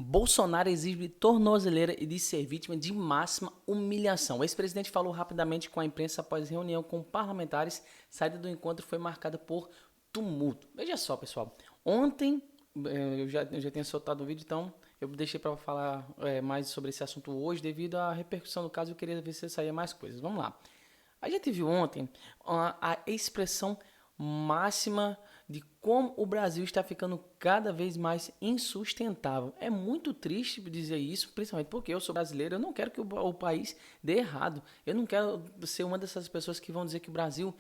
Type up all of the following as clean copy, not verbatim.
Bolsonaro exibe tornozeleira e diz ser vítima de máxima humilhação. O ex-presidente falou rapidamente com a imprensa após reunião com parlamentares. Saída do encontro foi marcada por tumulto. Veja só, pessoal. Ontem, eu já tinha soltado o vídeo, então eu deixei para falar mais sobre esse assunto hoje. Devido à repercussão do caso, eu queria ver se saía mais coisas. Vamos lá. A gente viu ontem a expressão máxima de como o Brasil está ficando cada vez mais insustentável. É muito triste dizer isso, principalmente porque eu sou brasileiro, eu não quero que o país dê errado. Eu não quero ser uma dessas pessoas que vão dizer que o Brasil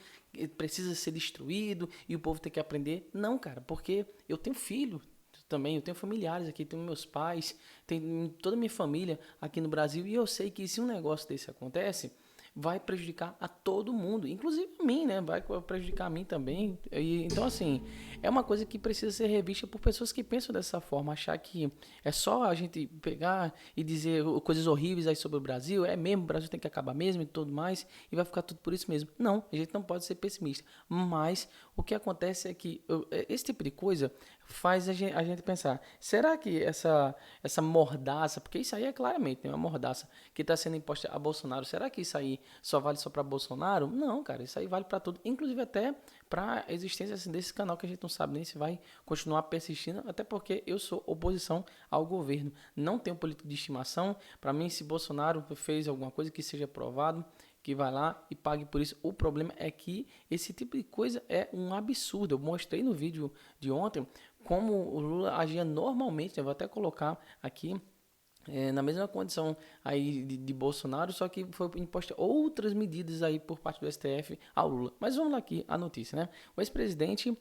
precisa ser destruído e o povo tem que aprender. Não, cara, porque eu tenho filho também, eu tenho familiares aqui, tenho meus pais, tenho toda a minha família aqui no Brasil e eu sei que se um negócio desse acontece, vai prejudicar a todo mundo, inclusive a mim, né? Vai prejudicar a mim também. Então, assim, é uma coisa que precisa ser revista por pessoas que pensam dessa forma, achar que é só a gente pegar e dizer coisas horríveis aí sobre o Brasil, é mesmo, o Brasil tem que acabar mesmo e tudo mais, e vai ficar tudo por isso mesmo. Não, a gente não pode ser pessimista, mas o que acontece é que esse tipo de coisa faz a gente pensar, será que essa mordaça, porque isso aí é claramente uma mordaça que está sendo imposta a Bolsonaro, será que isso aí só vale só para Bolsonaro? Não, cara, isso aí vale para tudo, inclusive até para a existência assim, desse canal que a gente não sabe nem se vai continuar persistindo, até porque eu sou oposição ao governo, não tenho político de estimação. Para mim, se Bolsonaro fez alguma coisa que seja provado, que vai lá e pague por isso. O problema é que esse tipo de coisa é um absurdo. Eu mostrei no vídeo de ontem como o Lula agia normalmente, eu vou até colocar aqui, na mesma condição aí de Bolsonaro, só que foi imposta outras medidas aí por parte do STF ao Lula. Mas vamos lá aqui a notícia, né? O ex-presidente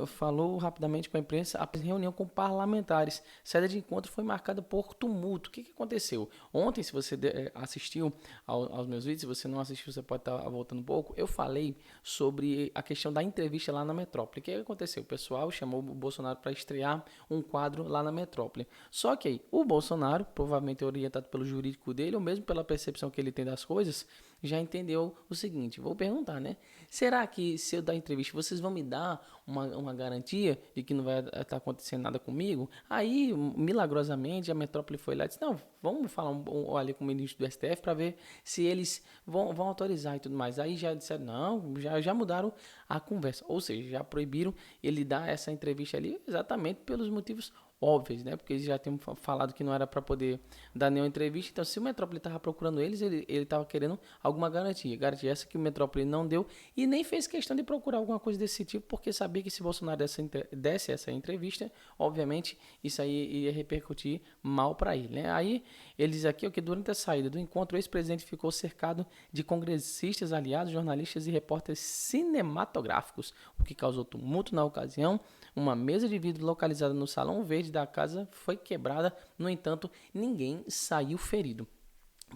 falou rapidamente com a imprensa após reunião com parlamentares. Saída de encontro foi marcada por tumulto. O que aconteceu? Ontem, se você assistiu aos meus vídeos, se você não assistiu, você pode estar voltando um pouco. Eu falei sobre a questão da entrevista lá na Metrópole. O que aconteceu? O pessoal chamou o Bolsonaro para estrear um quadro lá na Metrópole. Só que aí, o Bolsonaro, provavelmente orientado pelo jurídico dele, ou mesmo pela percepção que ele tem das coisas, já entendeu o seguinte, vou perguntar, né? Será que se eu dar entrevista, vocês vão me dar uma garantia de que não vai estar acontecendo nada comigo? Aí, milagrosamente, a Metrópole foi lá e disse, não, vamos falar ali com o ministro do STF para ver se eles vão autorizar e tudo mais. Aí já disseram, não, já mudaram a conversa, ou seja, já proibiram ele dar essa entrevista ali exatamente pelos motivos óbvios, né? Porque eles já tinham falado que não era para poder dar nenhuma entrevista. Então, se o Metrópole estava procurando eles, ele estava querendo alguma garantia. Garantia essa que o Metrópole não deu e nem fez questão de procurar alguma coisa desse tipo, porque sabia que se Bolsonaro desse essa entrevista, obviamente isso aí ia repercutir mal para ele, né? Aí eles aqui, que durante a saída do encontro, o ex-presidente ficou cercado de congressistas aliados, jornalistas e repórteres cinematográficos, o que causou tumulto na ocasião. Uma mesa de vidro localizada no Salão Verde da casa foi quebrada, no entanto, ninguém saiu ferido.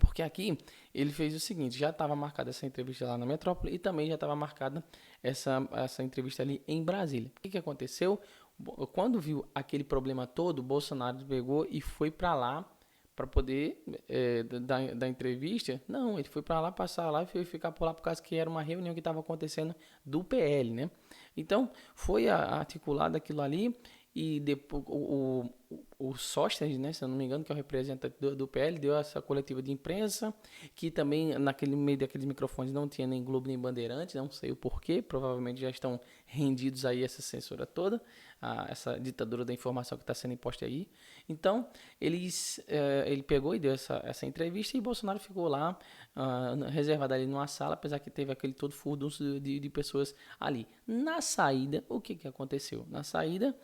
Porque aqui ele fez o seguinte, já estava marcada essa entrevista lá na Metrópole e também já estava marcada essa entrevista ali em Brasília. O que aconteceu? Quando viu aquele problema todo, o Bolsonaro pegou e foi para lá para poder dar entrevista. Não, ele foi para lá, passar lá e foi ficar por lá por causa que era uma reunião que estava acontecendo do PL, né? Então, foi articulado aquilo ali e depois o Sóstenes, né, se eu não me engano, que é o representante do PL, deu essa coletiva de imprensa, que também naquele meio daqueles microfones não tinha nem Globo nem Bandeirantes, não sei o porquê, provavelmente já estão rendidos aí essa censura toda, essa ditadura da informação que está sendo imposta aí. Então, ele pegou e deu essa entrevista e Bolsonaro ficou lá, reservado ali numa sala, apesar que teve aquele todo furdunço de pessoas ali. Na saída, o que aconteceu? Na saída,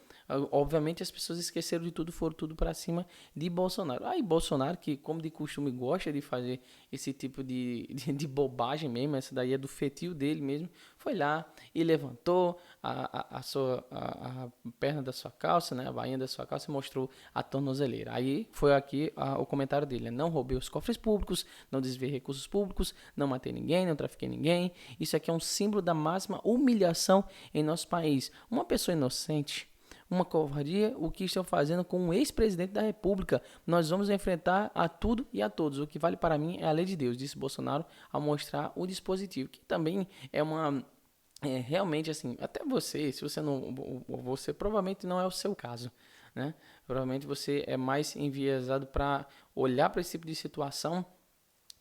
obviamente as pessoas esqueceram de tudo, foram tudo para cima de Bolsonaro. Aí Bolsonaro, que como de costume gosta de fazer esse tipo de bobagem mesmo, essa daí é do feitio dele mesmo, foi lá e levantou a perna da sua calça, né, a bainha da sua calça e mostrou a tornozeleira. Aí foi aqui o comentário dele, né? Não roubei os cofres públicos, não desviei recursos públicos, não matei ninguém, não trafiquei ninguém. Isso aqui é um símbolo da máxima humilhação em nosso país. Uma pessoa inocente, uma covardia, o que estão fazendo com um ex-presidente da República. Nós vamos enfrentar a tudo e a todos. O que vale para mim é a lei de Deus, disse Bolsonaro ao mostrar o dispositivo, que também é uma... realmente assim, até você, se você não, você provavelmente não é o seu caso, né? Provavelmente você é mais enviesado para olhar para esse tipo de situação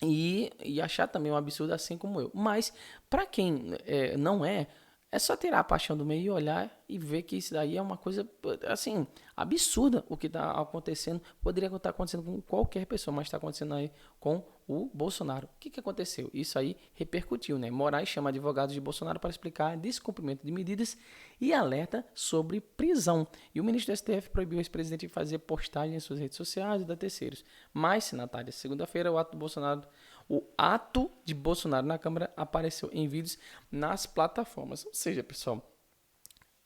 e achar também um absurdo assim como eu. Mas, para quem não é só tirar a paixão do meio e olhar e ver que isso daí é uma coisa, assim, absurda o que está acontecendo. Poderia estar acontecendo com qualquer pessoa, mas está acontecendo aí com o Bolsonaro. O que aconteceu? Isso aí repercutiu, né? Moraes chama advogados de Bolsonaro para explicar descumprimento de medidas e alerta sobre prisão. E o ministro do STF proibiu o ex-presidente de fazer postagem em suas redes sociais e da terceiros. Mas, Natália, segunda-feira, o ato de Bolsonaro na Câmara apareceu em vídeos nas plataformas. Ou seja, pessoal,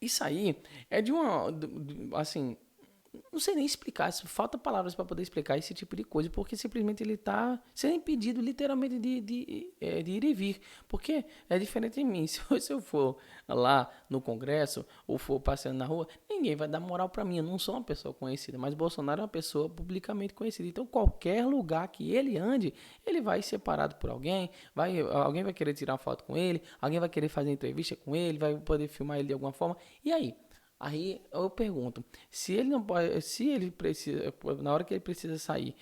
isso aí é de uma, assim, não sei nem explicar, falta palavras para poder explicar esse tipo de coisa, porque simplesmente ele está sendo impedido literalmente de ir e vir. Porque é diferente de mim. Se eu for lá no Congresso ou for passeando na rua, ninguém vai dar moral para mim. Eu não sou uma pessoa conhecida, mas Bolsonaro é uma pessoa publicamente conhecida. Então, qualquer lugar que ele ande, ele vai ser parado por alguém, alguém vai querer tirar foto com ele, alguém vai querer fazer entrevista com ele, vai poder filmar ele de alguma forma. E aí? Aí eu pergunto, se ele não pode, se ele precisa, na hora que ele precisa sair,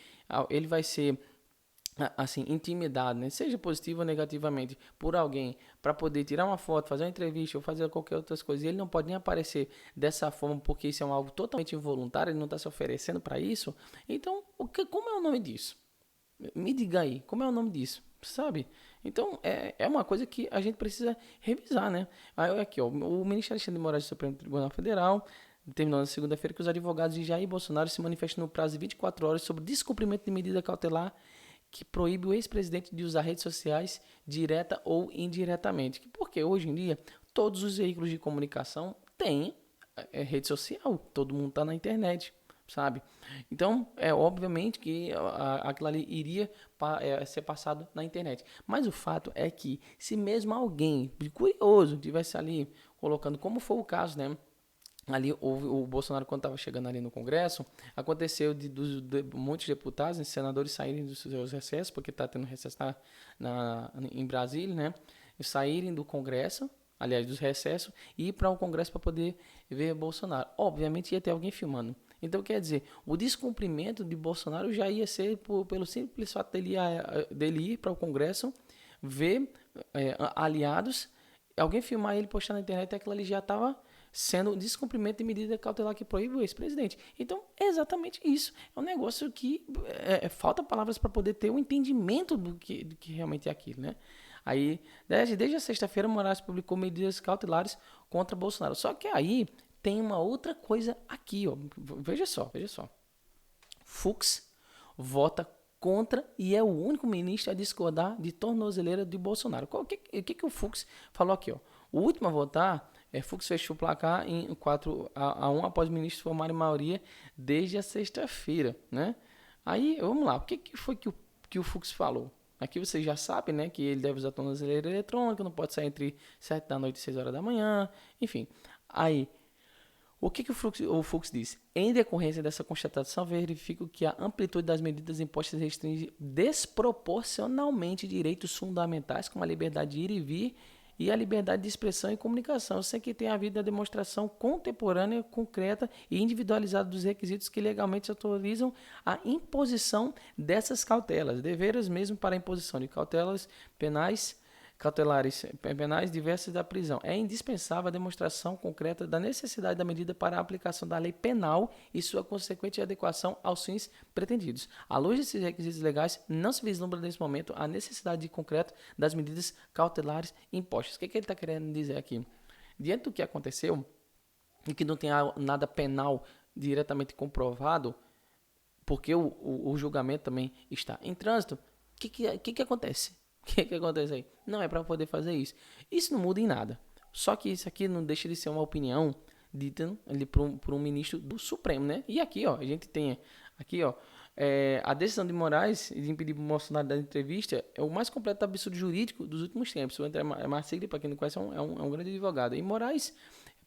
ele vai ser assim intimidado, né? Seja positivo ou negativamente, por alguém para poder tirar uma foto, fazer uma entrevista ou fazer qualquer outras coisas, e ele não pode nem aparecer dessa forma porque isso é algo totalmente involuntário, ele não está se oferecendo para isso. Então, como é o nome disso? Me diga aí, como é o nome disso? Sabe? Então, é uma coisa que a gente precisa revisar, né? Aí, aqui, ó, o ministro Alexandre de Moraes do Supremo Tribunal Federal determinou na segunda-feira que os advogados de Jair Bolsonaro se manifestem no prazo de 24 horas sobre descumprimento de medida cautelar que proíbe o ex-presidente de usar redes sociais direta ou indiretamente. Porque hoje em dia, todos os veículos de comunicação têm rede social, todo mundo está na internet, sabe? Então, obviamente que aquilo ali iria ser passado na internet. Mas o fato é que, se mesmo alguém curioso tivesse ali colocando, como foi o caso, né? Ali o Bolsonaro, quando estava chegando ali no Congresso, aconteceu de muitos deputados e senadores saírem dos seus recessos, porque está tendo recesso em Brasília, né? E saírem do Congresso, aliás, dos recessos, e ir para o Congresso para poder ver Bolsonaro. Obviamente ia ter alguém filmando. Então, quer dizer, o descumprimento de Bolsonaro já ia ser pelo simples fato dele ir para o Congresso, ver aliados, alguém filmar ele, postar na internet, aquilo ali já estava sendo descumprimento de medida cautelar que proíbe o ex-presidente. Então, é exatamente isso. É um negócio que falta palavras para poder ter um entendimento do que realmente é aquilo, né? Aí, desde a sexta-feira, Moraes publicou medidas cautelares contra Bolsonaro. Só que aí tem uma outra coisa aqui, ó. Veja só. Fux vota contra e é o único ministro a discordar de tornozeleira de Bolsonaro. O que o Fux falou aqui, ó? O último a votar, Fux fechou o placar em 4-1 após os ministros formarem maioria desde a sexta-feira, né? Aí, vamos lá, o que foi que o Fux falou? Aqui você já sabe, né, que ele deve usar tornozeleira eletrônica, não pode sair entre 7 da noite e 6 horas da manhã, enfim. Aí, o que o Fux disse? Em decorrência dessa constatação, verifico que a amplitude das medidas impostas restringe desproporcionalmente direitos fundamentais como a liberdade de ir e vir e a liberdade de expressão e comunicação, sem que tenha havido a demonstração contemporânea, concreta e individualizada dos requisitos que legalmente autorizam a imposição dessas cautelas, deveras mesmo para a imposição de cautelares penais diversas da prisão. É indispensável a demonstração concreta da necessidade da medida para a aplicação da lei penal e sua consequente adequação aos fins pretendidos. À luz desses requisitos legais, não se vislumbra nesse momento a necessidade concreta das medidas cautelares impostas. O que ele está querendo dizer aqui? Diante do que aconteceu, e que não tem nada penal diretamente comprovado, porque o julgamento também está em trânsito, o que acontece? O que acontece aí? Não é para poder fazer isso. Isso não muda em nada. Só que isso aqui não deixa de ser uma opinião dita ali por um ministro do Supremo, né? E aqui, ó, a gente tem aqui, ó, a decisão de Moraes de impedir o Bolsonaro da entrevista é o mais completo absurdo jurídico dos últimos tempos. O André Marcegli, para quem não conhece, é um grande advogado. E Moraes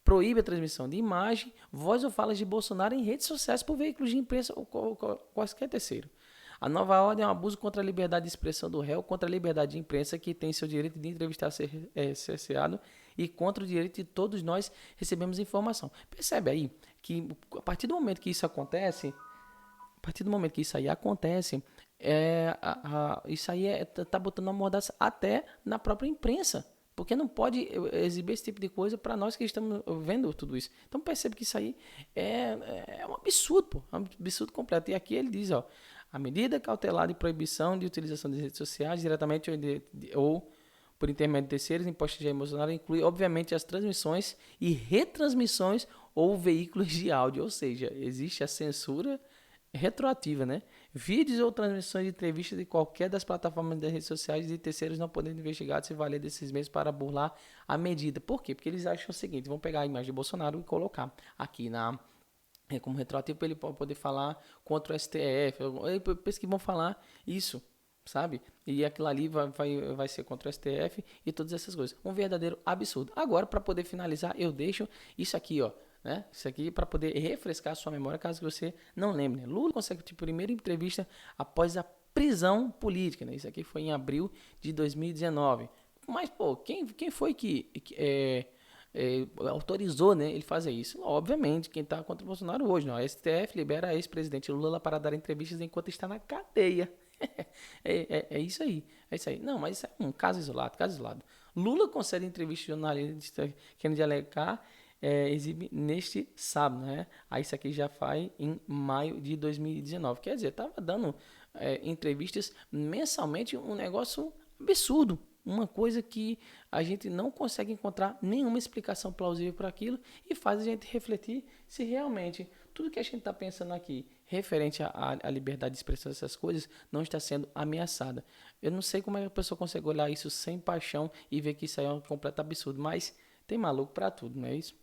proíbe a transmissão de imagem, voz ou falas de Bolsonaro em redes sociais por veículos de imprensa ou quaisquer terceiro. A nova ordem é um abuso contra a liberdade de expressão do réu, contra a liberdade de imprensa, que tem seu direito de entrevistar ser cerceado e contra o direito de todos nós recebemos informação. Percebe aí que a partir do momento que isso acontece, a partir do momento que isso aí acontece, isso aí tá botando uma mordaça até na própria imprensa. Porque não pode exibir esse tipo de coisa para nós que estamos vendo tudo isso. Então percebe que isso aí é um absurdo, pô. É um absurdo completo. E aqui ele diz, ó, a medida cautelar de proibição de utilização das redes sociais diretamente ou por intermédio de terceiros em postos de emocional inclui, obviamente, as transmissões e retransmissões ou veículos de áudio. Ou seja, existe a censura retroativa, né? Vídeos ou transmissões de entrevistas de qualquer das plataformas das redes sociais de terceiros não podendo investigados se valer desses meios para burlar a medida. Por quê? Porque eles acham o seguinte, vão pegar a imagem de Bolsonaro e colocar aqui como retroativo para ele poder falar contra o STF. Eu penso que vão falar isso, sabe? E aquilo ali vai ser contra o STF e todas essas coisas. Um verdadeiro absurdo. Agora, para poder finalizar, eu deixo isso aqui, ó. Né? Isso aqui para poder refrescar a sua memória, caso você não lembre. Né? Lula consegue a primeira entrevista após a prisão política. Né? Isso aqui foi em abril de 2019. Mas, pô, quem foi que autorizou, né, ele fazer isso? Obviamente, quem está contra o Bolsonaro hoje. Não. A STF libera a ex-presidente Lula para dar entrevistas enquanto está na cadeia. É isso aí. É isso aí. Não, mas isso é um caso isolado. Lula concede entrevista de jornalista Kennedy Alencar exibe neste sábado, né? Aí isso aqui já faz em maio de 2019. Quer dizer, tava dando entrevistas mensalmente, um negócio absurdo. Uma coisa que a gente não consegue encontrar nenhuma explicação plausível para aquilo e faz a gente refletir se realmente tudo que a gente está pensando aqui referente à liberdade de expressão dessas coisas não está sendo ameaçada. Eu não sei como é que a pessoa consegue olhar isso sem paixão e ver que isso aí é um completo absurdo, mas tem maluco para tudo, não é isso?